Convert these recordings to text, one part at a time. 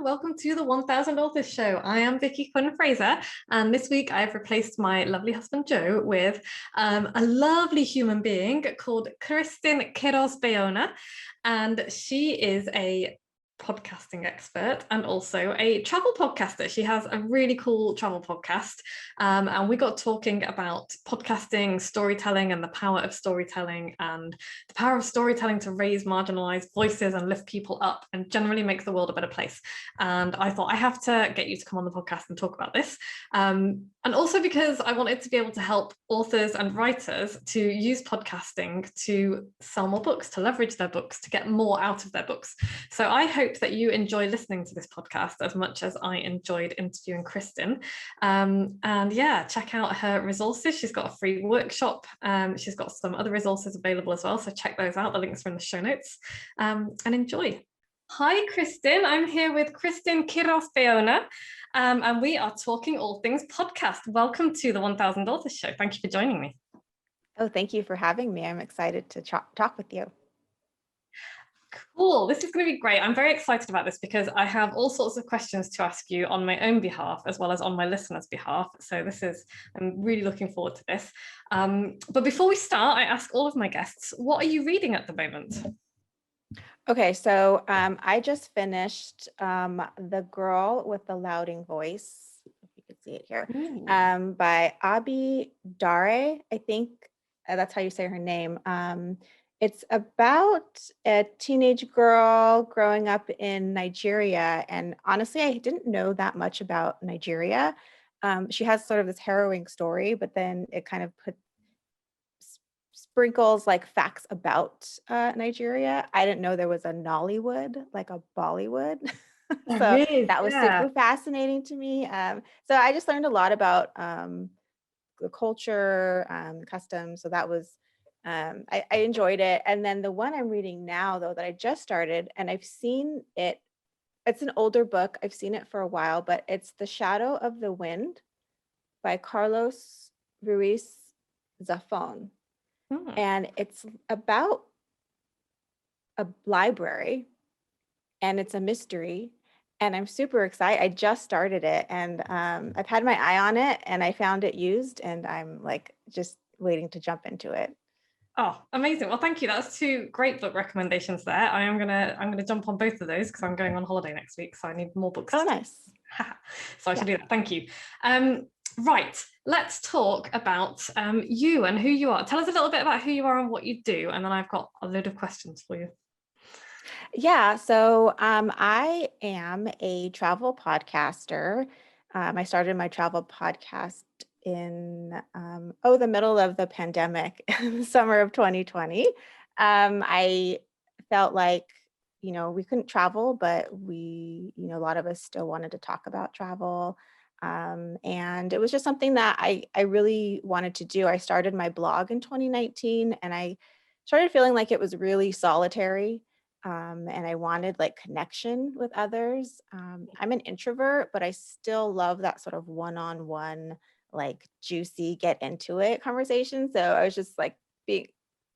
everyone. Welcome to the 1000 Authors Show. I am Vicky Fraser, and this week I've replaced my lovely husband Joe with a lovely human being called Kristin Quiroz Bayona, and she is a podcasting expert and also a travel podcaster. She has a really cool travel podcast, and we got talking about podcasting, storytelling, and the power of storytelling, and the power of storytelling to raise marginalized voices and lift people up and generally make the world a better place. And I thought I have to get you to come on the podcast and talk about this, and also because I wanted to be able to help authors and writers to use podcasting to sell more books, to leverage their books, to get more out of their books. So I hope that you enjoy listening to this podcast as much as I enjoyed interviewing Kristin. And yeah, check out her resources. She's got a free workshop. She's got some other resources available as well. So check those out. The links are in the show notes, and enjoy. Hi, Kristin. I'm here with Kristin Quiroz Bayona, and we are talking all things podcast. Welcome to the 1000 Authors Show. Thank you for joining me. Oh, thank you for having me. I'm excited to talk with you. Cool. This is going to be great. I'm very excited about this because I have all sorts of questions to ask you on my own behalf as well as on my listeners' behalf. So I'm really looking forward to this. But before we start, I ask all of my guests, what are you reading at the moment? Okay, so I just finished The Girl with the Louding Voice, if you can see it here, by Abi Dare. I think that's how you say her name. It's about a teenage girl growing up in Nigeria. And honestly, I didn't know that much about Nigeria. She has sort of this harrowing story, but then it kind of sprinkles like facts about Nigeria. I didn't know there was a Nollywood, like a Bollywood. So that was super fascinating to me. So I just learned a lot about the culture, customs. So that was, I enjoyed it. And then the one I'm reading now, though, that I just started, and I've seen it, it's an older book. I've seen it for a while, but it's The Shadow of the Wind by Carlos Ruiz Zafón. And it's about a library, and it's a mystery, and I'm super excited. I just started it, and I've had my eye on it, and I found it used, and I'm like just waiting to jump into it. Oh, amazing. Well, thank you. That's two great book recommendations there. I'm gonna jump on both of those because I'm going on holiday next week, so I need more books. Oh, nice. So I should do that. Thank you. Right, let's talk about you and who you are. Tell us a little bit about who you are and what you do, and then I've got a load of questions for you. Yeah, so I am a travel podcaster. I started my travel podcast in the middle of the pandemic, the summer of 2020. I felt like, we couldn't travel, but a lot of us still wanted to talk about travel. And it was just something that I really wanted to do. I started my blog in 2019, and I started feeling like it was really solitary. And I wanted like connection with others. I'm an introvert, but I still love that sort of one-on-one, like juicy, get into it conversation. So I was just like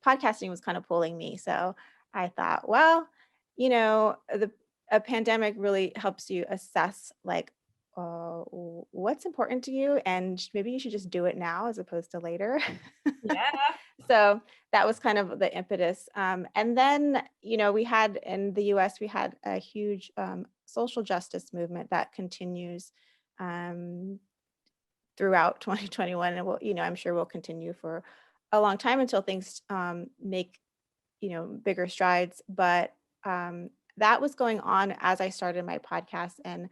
podcasting was kind of pulling me. So I thought, well, a pandemic really helps you assess like what's important to you, and maybe you should just do it now as opposed to later. Yeah. So that was kind of the impetus. And then, we had in the US, we had a huge social justice movement that continues throughout 2021. And I'm sure will continue for a long time until things make, bigger strides. But that was going on as I started my podcast. And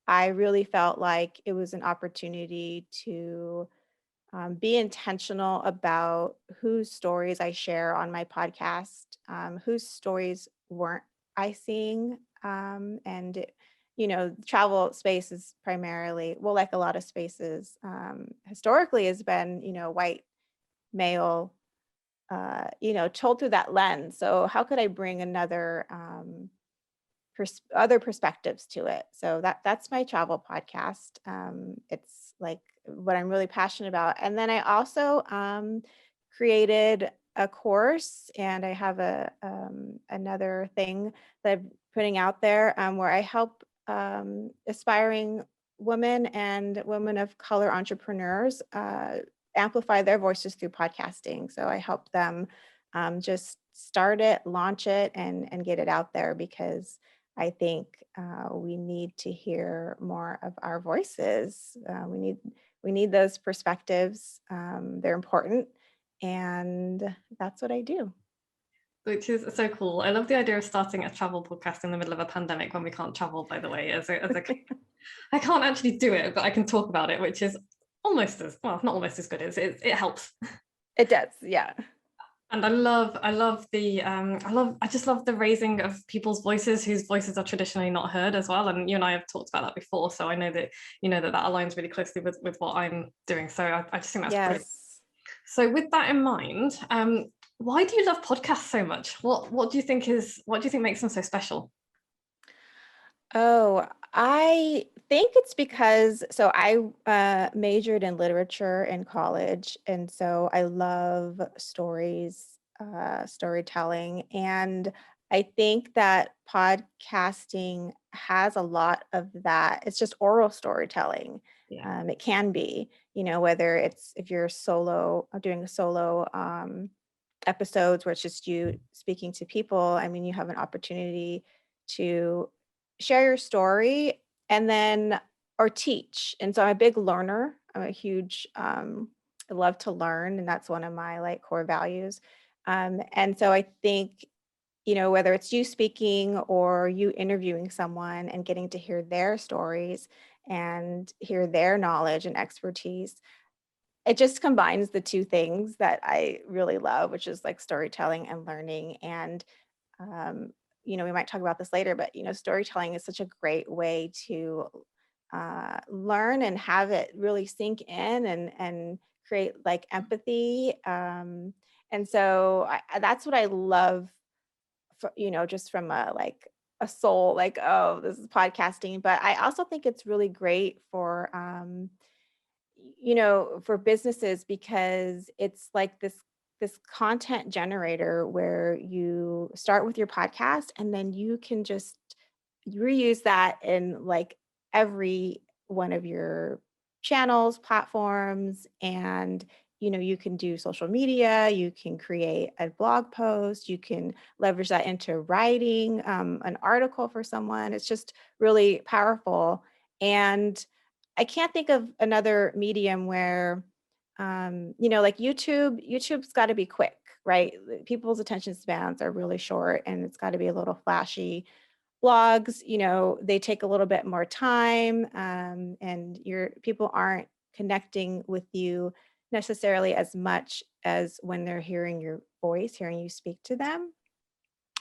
I really felt like it was an opportunity to be intentional about whose stories I share on my podcast, whose stories weren't I seeing. And travel space is primarily, well, like a lot of spaces, historically has been, white, male, told through that lens. So how could I bring another other perspectives to it? So that's my travel podcast. It's like what I'm really passionate about. And then I also created a course, and I have another thing that I'm putting out there where I help aspiring women and women of color entrepreneurs amplify their voices through podcasting. So I help them just start it, launch it, and get it out there, because I think we need to hear more of our voices. We need those perspectives. They're important, and that's what I do. Which is so cool. I love the idea of starting a travel podcast in the middle of a pandemic when we can't travel, by the way, I can't actually do it, but I can talk about it, which is almost as, well, not almost as good as it helps. It does, yeah. And I just love the raising of people's voices whose voices are traditionally not heard as well. And you and I have talked about that before, so I know that that aligns really closely with what I'm doing. So I just think that's brilliant. Yes. So with that in mind, why do you love podcasts so much? What do you think makes them so special? Oh, I think it's because I majored in literature in college, and so I love stories, storytelling, and I think that podcasting has a lot of that. It's just oral storytelling. Yeah. It can be, whether it's if you're solo doing a solo episodes where it's just you speaking to people. I mean, you have an opportunity to share your story and then or teach. And so I'm a big learner. I'm a huge I love to learn, and that's one of my like core values. And so I think, whether it's you speaking or you interviewing someone and getting to hear their stories and hear their knowledge and expertise, it just combines the two things that I really love, which is like storytelling and learning. And um, we might talk about this later, but storytelling is such a great way to learn and have it really sink in and create like empathy. And so that's what I love, for, just from a like a soul, like, oh, this is podcasting. But I also think it's really great for for businesses, because it's like this content generator where you start with your podcast and then you can just reuse that in like every one of your channels, platforms, and you can do social media, you can create a blog post, you can leverage that into writing an article for someone. It's just really powerful. And I can't think of another medium where, like YouTube's got to be quick, right? People's attention spans are really short, and it's got to be a little flashy. Blogs, they take a little bit more time, and your people aren't connecting with you necessarily as much as when they're hearing your voice, hearing you speak to them.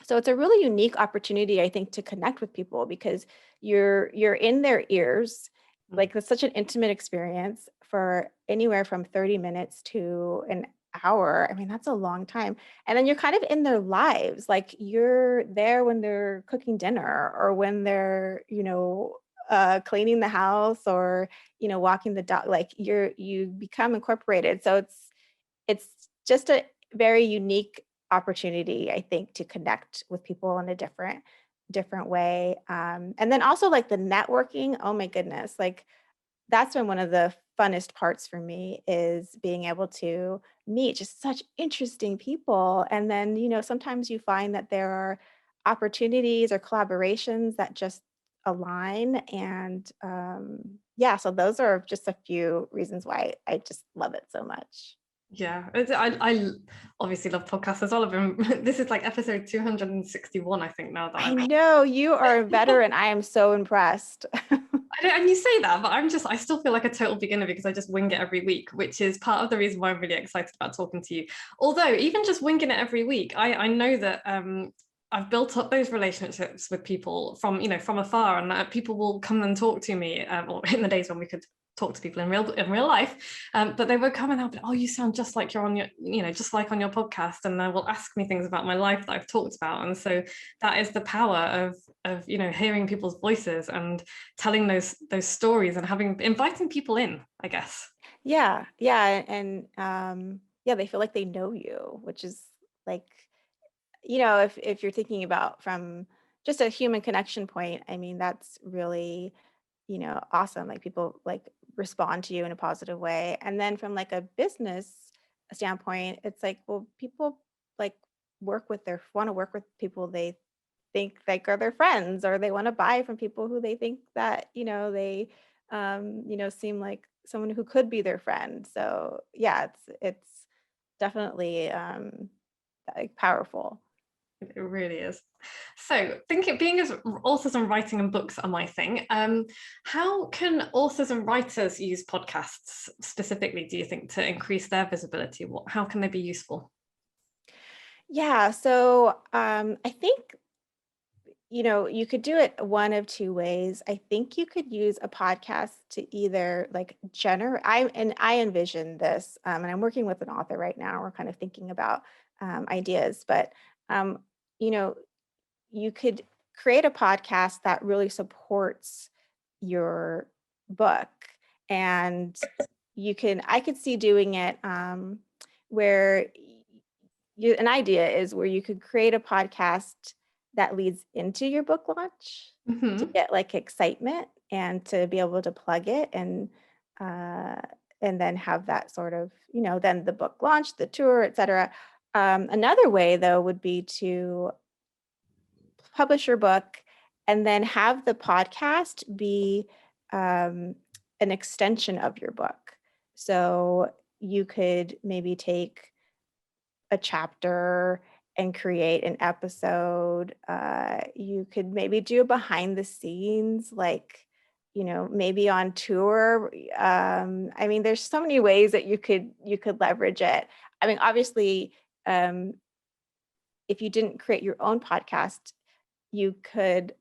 So it's a really unique opportunity, I think, to connect with people, because you're in their ears. Like, it's such an intimate experience for anywhere from 30 minutes to an hour. I mean, that's a long time. And then you're kind of in their lives. Like, you're there when they're cooking dinner, or when they're, cleaning the house, or, walking the dog. Like, you become incorporated. So it's just a very unique opportunity, I think, to connect with people in a different way. And then also like the networking. Oh my goodness. Like, that's been one of the funnest parts for me, is being able to meet just such interesting people. And then, sometimes you find that there are opportunities or collaborations that just align. And yeah, so those are just a few reasons why I just love it so much. Yeah, I obviously love podcasts as well. This is like episode 261, I think, now that I know you are a veteran. I am so impressed. and you say that, but I still feel like a total beginner because I just wing it every week, which is part of the reason why I'm really excited about talking to you. Although even just winging it every week, I know that I've built up those relationships with people from afar, and people will come and talk to me, or in the days when we could talk to people in real life, but they would come and they'll be, oh, you sound just like you're on your, just like on your podcast, and they will ask me things about my life that I've talked about. And so that is the power of hearing people's voices and telling those stories, and inviting people in, I guess. Yeah, yeah, and yeah, they feel like they know you, which is like, if you're thinking about from just a human connection point, I mean, that's really, awesome. Like people like respond to you in a positive way. And then from like a business standpoint, it's like, well, people like want to work with people they think like are their friends, or they want to buy from people who they think that, they, seem like someone who could be their friend. So yeah, it's definitely like powerful. It really is. So, thinking, being as authors and writing and books are my thing, how can authors and writers use podcasts specifically, do you think, to increase their visibility? How can they be useful? Yeah, so I think you could do it one of two ways. I think you could use a podcast to either like I envision this, and I'm working with an author right now. We're kind of thinking about ideas, but um, you know, you could create a podcast that really supports your book, and I could see doing it where an idea is where you could create a podcast that leads into your book launch to Hmm. get like excitement and to be able to plug it, uh, and then have that sort of, then the book launch, the tour, etc. Another way though would be to publish your book and then have the podcast be um, an extension of your book. So you could maybe take a chapter and create an episode. You could maybe do a behind the scenes, like, maybe on tour. I mean, there's so many ways that you could leverage it. I mean, obviously, um, if you didn't create your own podcast, you could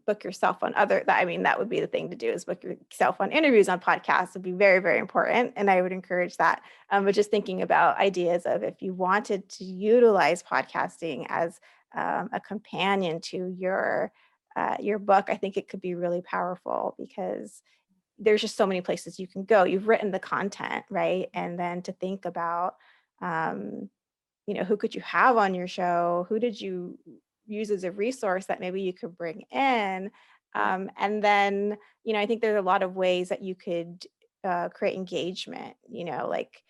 book yourself on I mean, that would be the thing to do, is book yourself on interviews on podcasts would be very, very important. And I would encourage that. But just thinking about ideas of if you wanted to utilize podcasting as a companion to your book, I think it could be really powerful because there's just so many places you can go. You've written the content, right? And then to think about, um, who could you have on your show? Who did you use as a resource that maybe you could bring in? And then, I think there's a lot of ways that you could create engagement, like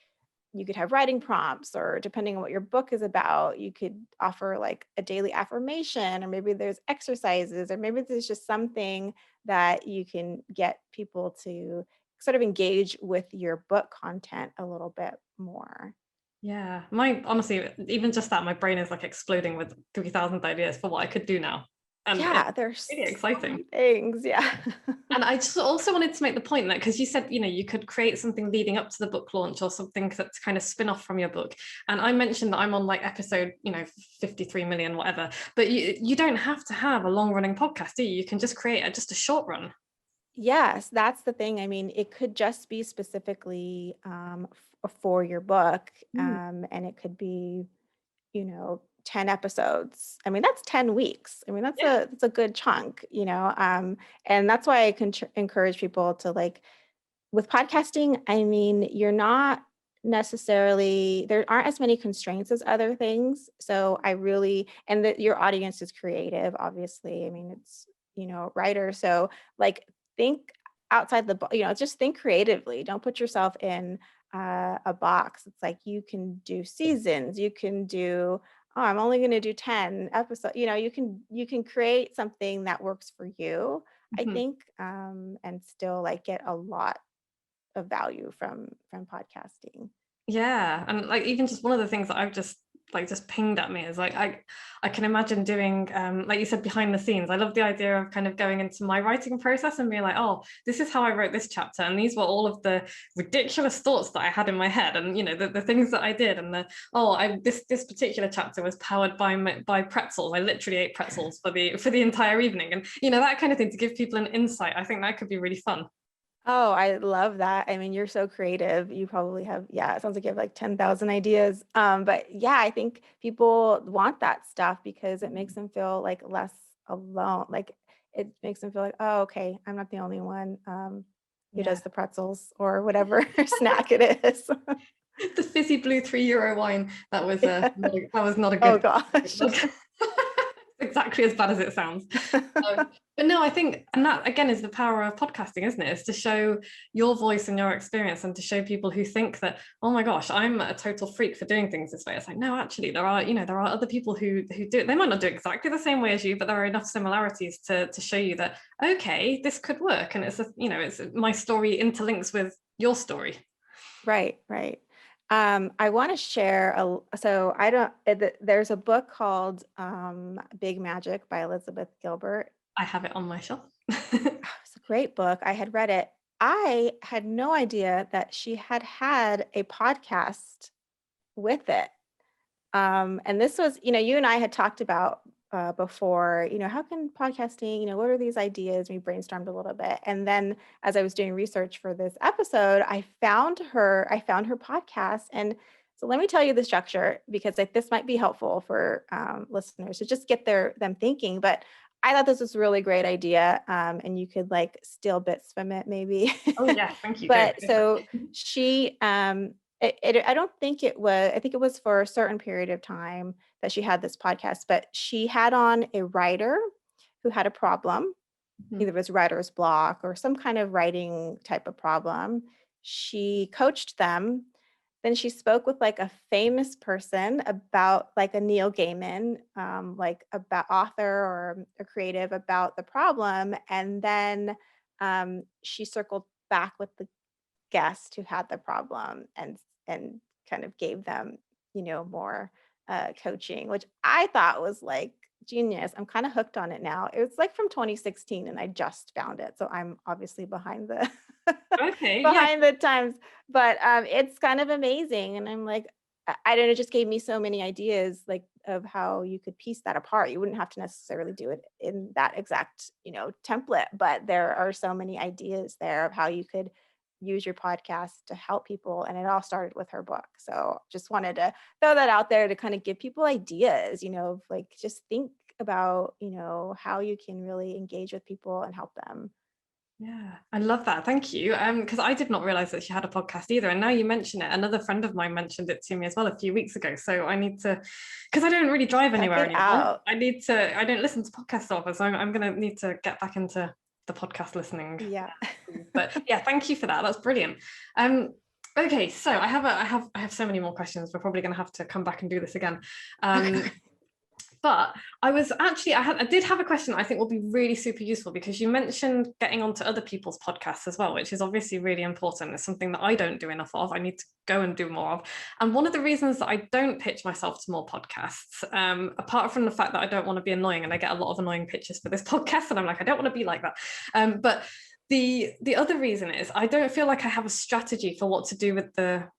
you could have writing prompts, or depending on what your book is about, you could offer like a daily affirmation, or maybe there's exercises, or maybe there's just something that you can get people to sort of engage with your book content a little bit more. Yeah, honestly, even just that, my brain is like exploding with 3,000 ideas for what I could do now. And it's Yeah, there's really so exciting. many things. Yeah. And I just also wanted to make the point that, because you said, you could create something leading up to the book launch, or something that's kind of spin off from your book. And I mentioned that I'm on like episode, 53 million, whatever. But you don't have to have a long running podcast, do you? You can just create just a short run. Yes, that's the thing. I mean, it could just be specifically for your book, Mm. and it could be, 10 episodes. I mean, that's 10 weeks. I mean, Yeah. that's a good chunk, and that's why I can encourage people to like with podcasting. I mean, you're not necessarily, there aren't as many constraints as other things. So I really, and that your audience is creative, obviously. I mean, it's, writer. So like think outside the, just think creatively. Don't put yourself in a box. It's like you can do seasons, you can do, oh, I'm only going to do 10 episodes. You can create something that works for you, I Mhm. think, and still like get a lot of value from podcasting. Yeah, and like even just one of the things that I've just pinged at me is like I can imagine doing like you said, behind the scenes. I love the idea of kind of going into my writing process and being like, oh, this is how I wrote this chapter, and these were all of the ridiculous thoughts that I had in my head, and the things that I did, and this particular chapter was powered by pretzels. I literally ate pretzels for the entire evening, and that kind of thing, to give people an insight. I think that could be really fun. Oh, I love that. I mean, you're so creative. You probably have, yeah, it sounds like you have like 10,000 ideas. But yeah, I think people want that stuff because it makes them feel like less alone. Like it makes them feel like, oh, okay, I'm not the only one who Yeah. does the pretzels or whatever snack it is. The fizzy blue €3 wine, that was Yeah. that was not a Oh good gosh. look. exactly as bad as it sounds. But no, I think, and that again is the power of podcasting, isn't it? Is to show your voice and your experience, and to show people who think that, oh my gosh, I'm a total freak for doing things this way. It's like, no, actually, there are, there are other people who do it. They might not do exactly the same way as you, but there are enough similarities to show you that, okay, this could work. And it's my story interlinks with your story. Right. I want to share there's a book called Big Magic by Elizabeth Gilbert. I have it on my shelf. It's a great book. I had read it. I had no idea that she had a podcast with it. And this was, you and I had talked about before, how can podcasting, what are these ideas? We brainstormed a little bit. And then as I was doing research for this episode, I found her podcast. And so let me tell you the structure, because this might be helpful for listeners to just get them thinking. But I thought this was a really great idea. And you could steal bits from it maybe. Oh yeah, thank you. But so she, I don't think it was, I think it was for a certain period of time that she had this podcast, but she had on a writer who had a problem, either it was writer's block or some kind of writing type of problem. She coached them. Then she spoke with a famous person about a Neil Gaiman, about author or a creative about the problem. And then she circled back with the guest who had the problem and kind of gave them, more coaching, which I thought was genius. I'm kind of hooked on it now. It was from 2016 and I just found it. So I'm obviously behind the behind the times, but it's kind of amazing. And I'm I don't know, it just gave me so many ideas of how you could piece that apart. You wouldn't have to necessarily do it in that exact, template, but there are so many ideas there of how you could use your podcast to help people. And it all started with her book. So just wanted to throw that out there to kind of give people ideas, just think about, how you can really engage with people and help them. Yeah, I love that. Thank you. Because I did not realize that she had a podcast either. And now you mention it, another friend of mine mentioned it to me as well a few weeks ago. So I need to, because I don't really drive anywhere anymore. I don't listen to podcasts often. So I'm going to need to get back into the podcast listening. Yeah. But yeah, thank you for that. That's brilliant. Okay, so I have so many more questions. We're probably going to have to come back and do this again. But I did have a question I think will be really super useful, because you mentioned getting onto other people's podcasts as well, which is obviously really important. It's something that I don't do enough of. I need to go and do more of. And one of the reasons that I don't pitch myself to more podcasts, apart from the fact that I don't want to be annoying, and I get a lot of annoying pitches for this podcast, and I'm like, I don't want to be like that. But the other reason is I don't feel like I have a strategy for what to do with the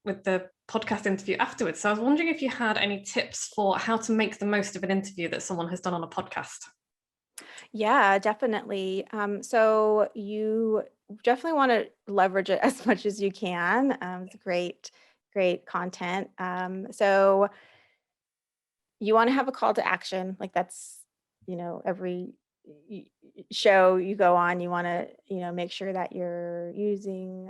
podcast interview afterwards. So I was wondering if you had any tips for how to make the most of an interview that someone has done on a podcast. Yeah, definitely. So you definitely want to leverage it as much as you can. It's great content. So you want to have a call to action. That's, every show you go on, you want to, make sure that you're using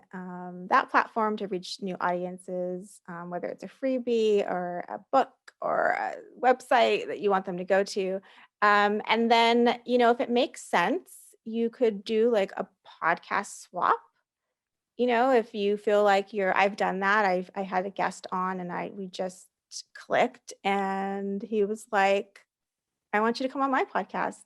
that platform to reach new audiences, whether it's a freebie or a book or a website that you want them to go to. And then, if it makes sense, you could do a podcast swap. If you feel like I've done that. I had a guest on and we just clicked and he was like, I want you to come on my podcast.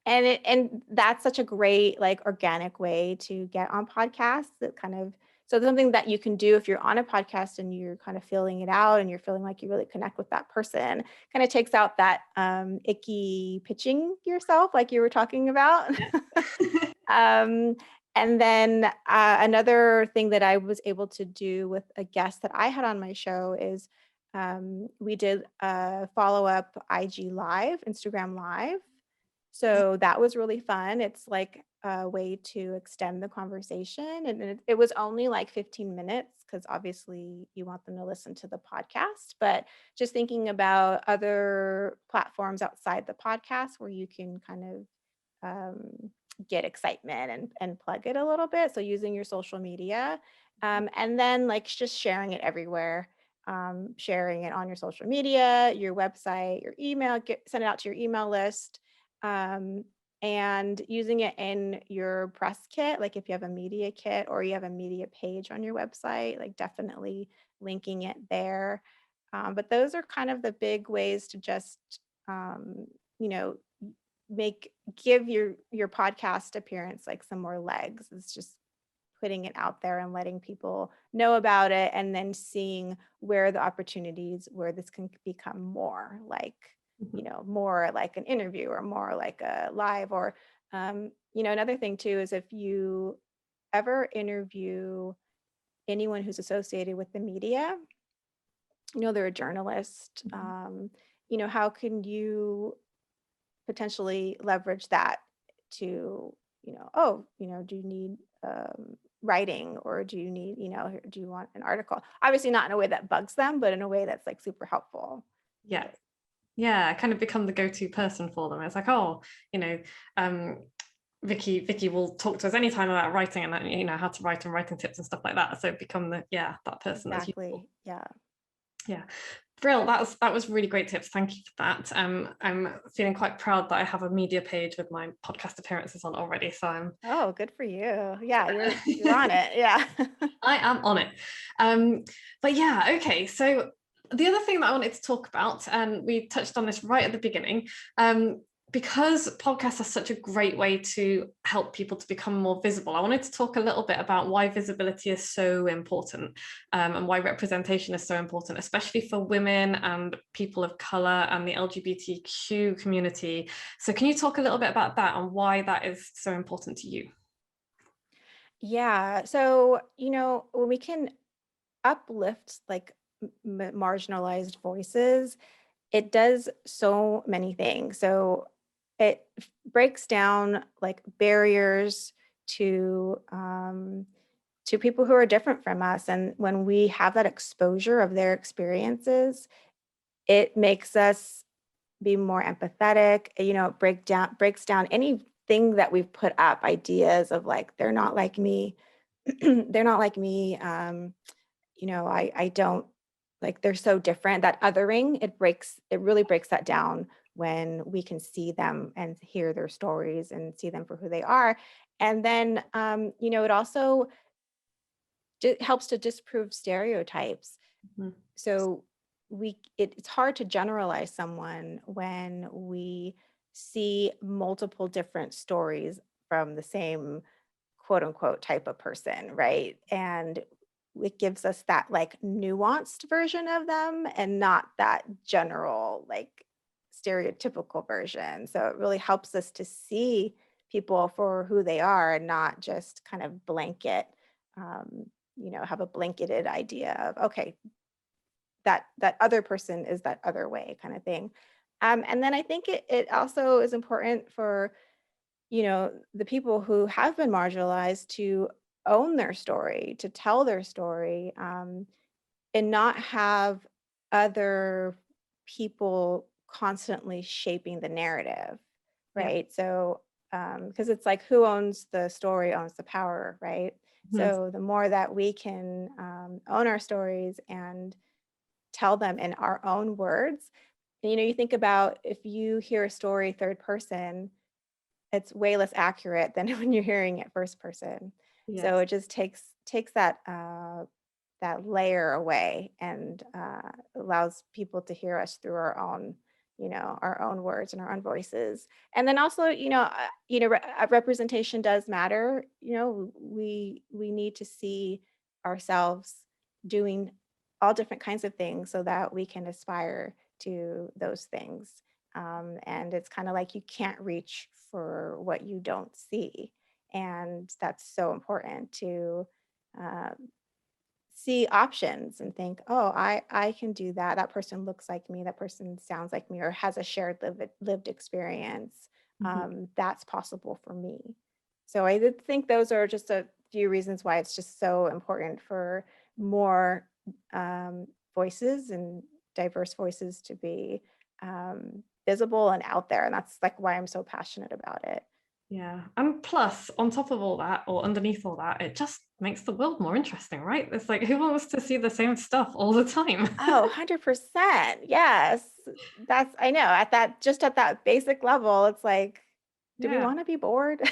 And that's such a great organic way to get on podcasts. That kind of, so something that you can do if you're on a podcast and you're kind of filling it out and you're feeling like you really connect with that person, kind of takes out that icky pitching yourself like you were talking about. And then another thing that I was able to do with a guest that I had on my show is we did a follow-up Instagram Live. So that was really fun. It's a way to extend the conversation. And it was only 15 minutes because obviously you want them to listen to the podcast. But just thinking about other platforms outside the podcast where you can kind of get excitement and plug it a little bit. So using your social media and then just sharing it everywhere. Sharing it on your social media, your website, your email, send it out to your email list. um, and using it in your press kit, like if you have a media kit or you have a media page on your website, like definitely linking it there. But those are kind of the big ways to just, um, you know, give your podcast appearance like some more legs. It's just putting it out there and letting people know about it, and then seeing where the opportunities where this can become more like, Mhm. more like an interview or more like a live, or another thing too is if you ever interview anyone who's associated with the media, they're a journalist, Mhm. how can you potentially leverage that to, do you need writing, or do you need, do you want an article? Obviously not in a way that bugs them, but in a way that's like super helpful. Yeah. Yeah, kind of become the go-to person for them. It's like, oh, you know, um, Vicky will talk to us anytime about writing and how to write and writing tips and stuff like that. So become that person that's useful. Exactly. Yeah. Yeah. Brill, that was really great tips. Thank you for that. I'm feeling quite proud that I have a media page with my podcast appearances on already. So I'm Oh, good for you. Yeah, you're on it. Yeah. I am on it. But yeah, okay. So the other thing that I wanted to talk about, and we touched on this right at the beginning, because podcasts are such a great way to help people to become more visible, I wanted to talk a little bit about why visibility is so important, and why representation is so important, especially for women and people of color and the LGBTQ community. So can you talk a little bit about that and why that is so important to you? Yeah. So, when we can uplift like marginalized voices, it does so many things. So it breaks down like barriers to people who are different from us, and when we have that exposure of their experiences, it makes us be more empathetic. It breaks down anything that we've put up, ideas of like they're not like me, they're not like me. I don't, like, they're so different. That othering, it really breaks that down when we can see them and hear their stories and see them for who they are. And then, it also helps to disprove stereotypes. Mhm. So it's hard to generalize someone when we see multiple different stories from the same quote unquote type of person, right? And it gives us that like nuanced version of them and not that general, like stereotypical version. So it really helps us to see people for who they are and not just kind of um, have a blanketed idea of, okay, that other person is that other way kind of thing. And then I think it also is important for the people who have been marginalized to own their story, to tell their story, and not have other people constantly shaping the narrative, Yeah. right? So, because it's like who owns the story owns the power, right? Mhm. So the more that we can own our stories and tell them in our own words, and, you think about if you hear a story third person, it's way less accurate than when you're hearing it first person. So Yes. it just takes that layer away and allows people to hear us through our own words and our own voices. And then also, representation does matter. We need to see ourselves doing all different kinds of things so that we can aspire to those things. And it's kind of like you can't reach for what you don't see. And that's so important to uh, see options and think, oh, I can do that. That person looks like me. That person sounds like me or has a shared lived experience. Mhm. That's possible for me. So I did think those are just a few reasons why it's just so important for more voices and diverse voices to be visible and out there. And that's like why I'm so passionate about it. Yeah. And plus, on top of all that, or underneath all that, it just makes the world more interesting, right? It's like, who wants to see the same stuff all the time? Oh, 100%. Yes. That's, I know, at that, just at that basic level, it's like, do we Yeah. want to be bored?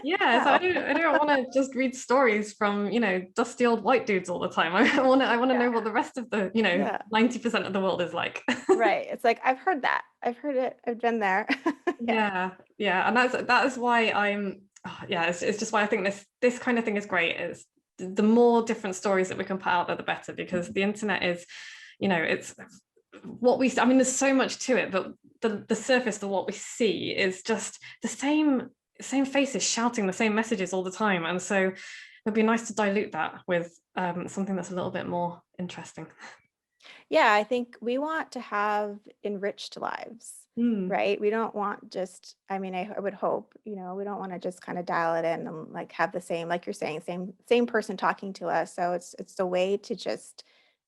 Yeah, so No. I don't want to just read stories from, dusty old white dudes all the time. I want to Yeah. know what the rest of the, Yeah. 90% of the world is like. Right. It's like, I've heard that. I've heard it. I've been there. Yeah. Yeah, yeah, and that is why yeah, it's just why I think this kind of thing is great. Is the more different stories that we can put out there, the better, because the internet is, it's what we. I mean, there's so much to it, but the surface of what we see is just the same faces shouting the same messages all the time, and so it'd be nice to dilute that with something that's a little bit more interesting. Yeah, I think we want to have enriched lives, Mm, right? We don't want just, I mean, I would hope, we don't want to just kind of dial it in and like have the same, like you're saying, same person talking to us. So it's a way to just,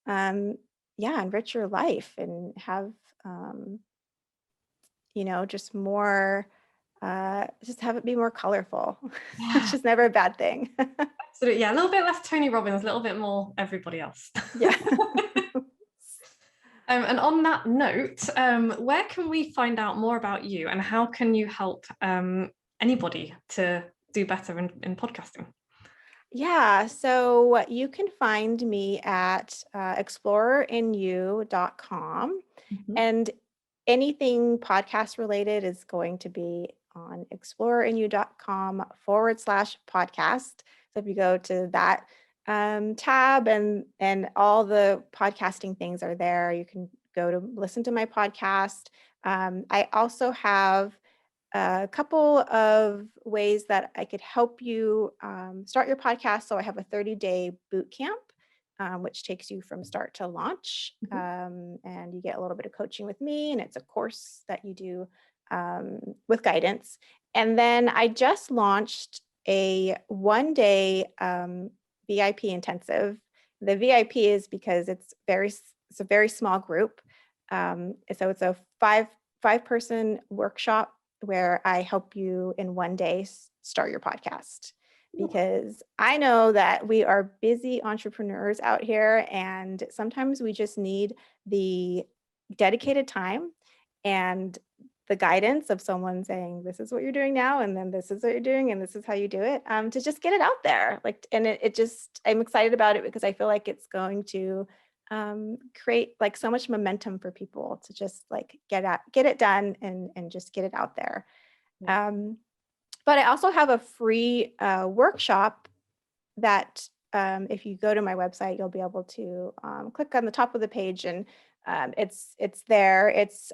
um, yeah, enrich your life and have, um, just more, just have it be more colorful, which yeah, is never a bad thing. absolutely. Yeah, a little bit less Tony Robbins, a little bit more everybody else. Yeah. And on that note, where can we find out more about you, and how can you help anybody to do better in podcasting? Yeah, so you can find me at explorerinyou.com, Mhm. and anything podcast related is going to be on explorerinyou.com/podcast. So if you go to that tab, and all the podcasting things are there, you can go to listen to my podcast. I also have a couple of ways that I could help you start your podcast. So I have a 30-day boot camp, which takes you from start to launch. Mhm. And you get a little bit of coaching with me, and it's a course that you do with guidance. And then I just launched a 1-day VIP intensive. The VIP is because it's a very small group. So it's a five-person workshop where I help you in 1 day start your podcast, because I know that we are busy entrepreneurs out here, and sometimes we just need the dedicated time and the guidance of someone saying, this is what you're doing now, and then this is what you're doing, and this is how you do it, to just get it out there. Like, and it just, I'm excited about it because I feel like it's going to create like so much momentum for people to just like get it done, and just get it out there. Yeah. Um, but I also have a free workshop that if you go to my website, you'll be able to click on the top of the page, and it's there. It's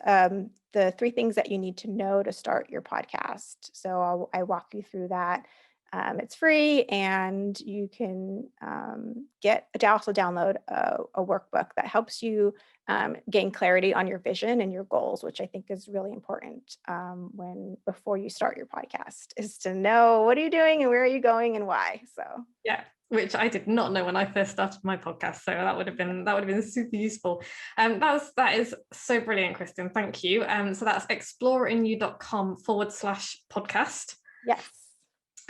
the 3 things that you need to know to start your podcast. So I walk you through that. It's free, and you can also download a workbook that helps you gain clarity on your vision and your goals, which I think is really important before you start your podcast, is to know what are you doing and where are you going and why. So Yeah, which I did not know when I first started my podcast, so that would have been super useful. That is so brilliant, Kristin. Thank you. So that's explorerinyou.com/podcast. yes.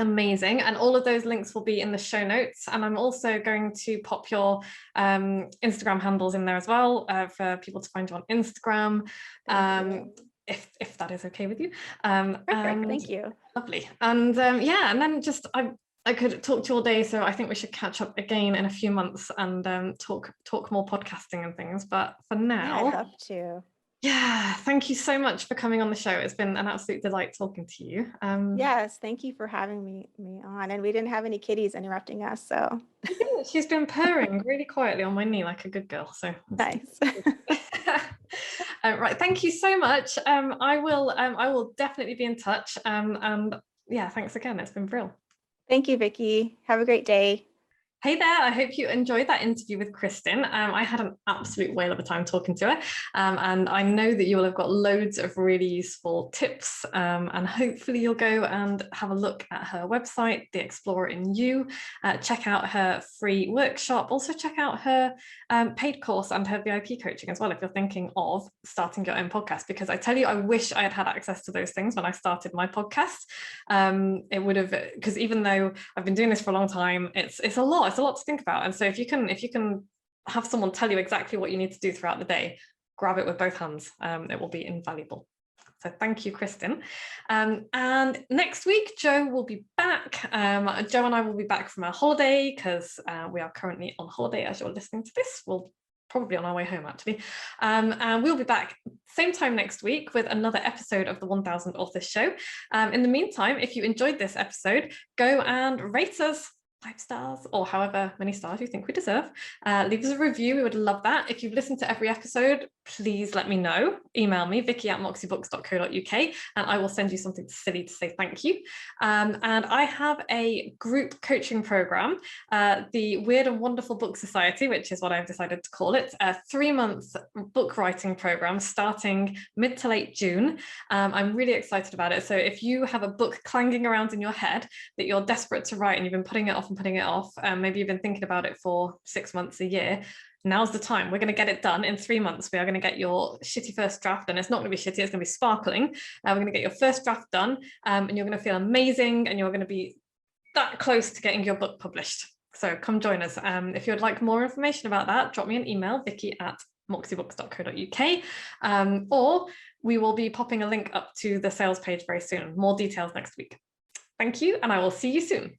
Amazing. And all of those links will be in the show notes. And I'm also going to pop your Instagram handles in there as well, for people to find you on Instagram, if that is okay with you. Perfect. And Thank you. lovely. And yeah, and then just I could talk to you all day, so I think we should catch up again in a few months and talk more podcasting and things. But for Yeah, I'd now, love to. yeah, thank you so much for coming on the show. It's been an absolute delight talking to you. Yes, thank you for having me on. And we didn't have any kitties interrupting us, so She's been purring really quietly on my knee like a good girl. So nice. right, thank you so much. I will definitely be in touch. And yeah, thanks again. It's been brilliant. Thank you, Vicky. Have a great day. Hey there, I hope you enjoyed that interview with Kristin. I had an absolute whale of a time talking to her, and I know that you will have got loads of really useful tips, and hopefully you'll go and have a look at her website, The Explorer in You, check out her free workshop, also check out her paid course and her VIP coaching as well if you're thinking of starting your own podcast, because I tell you, I wish I had had access to those things when I started my podcast. It would have, because even though I've been doing this for a long time, it's a lot to think about. And so if you can have someone tell you exactly what you need to do throughout the day, grab it with both hands. It will be invaluable. So thank you, Kristin. And next week, Joe will be back. Joe and I will be back from our holiday, because we are currently on holiday as you're listening to this. We'll probably on our way home, actually. And we'll be back same time next week with another episode of the 1000 Authors Show. In the meantime, if you enjoyed this episode, go and rate us 5 stars or however many stars you think we deserve. Leave us a review. We would love that. If you've listened to every episode, please let me know. Email me, vicky@moxiebooks.co.uk, and I will send you something silly to say thank you. And I have a group coaching program, the Weird and Wonderful Book Society, which is what I've decided to call it, a 3-month book writing program starting mid to late June. I'm really excited about it. So if you have a book clanging around in your head that you're desperate to write and you've been putting it off, maybe you've been thinking about it for 6 months, a year, now's the time. We're going to get it done in 3 months. We are going to get your shitty first draft, and it's not going to be shitty, it's going to be sparkling. We're going to get your first draft done, and you're going to feel amazing, and you're going to be that close to getting your book published. So come join us. If you'd like more information about that, drop me an email, vicky@moxiebooks.co.uk, or we will be popping a link up to the sales page very soon. More details next week. Thank you, and I will see you soon.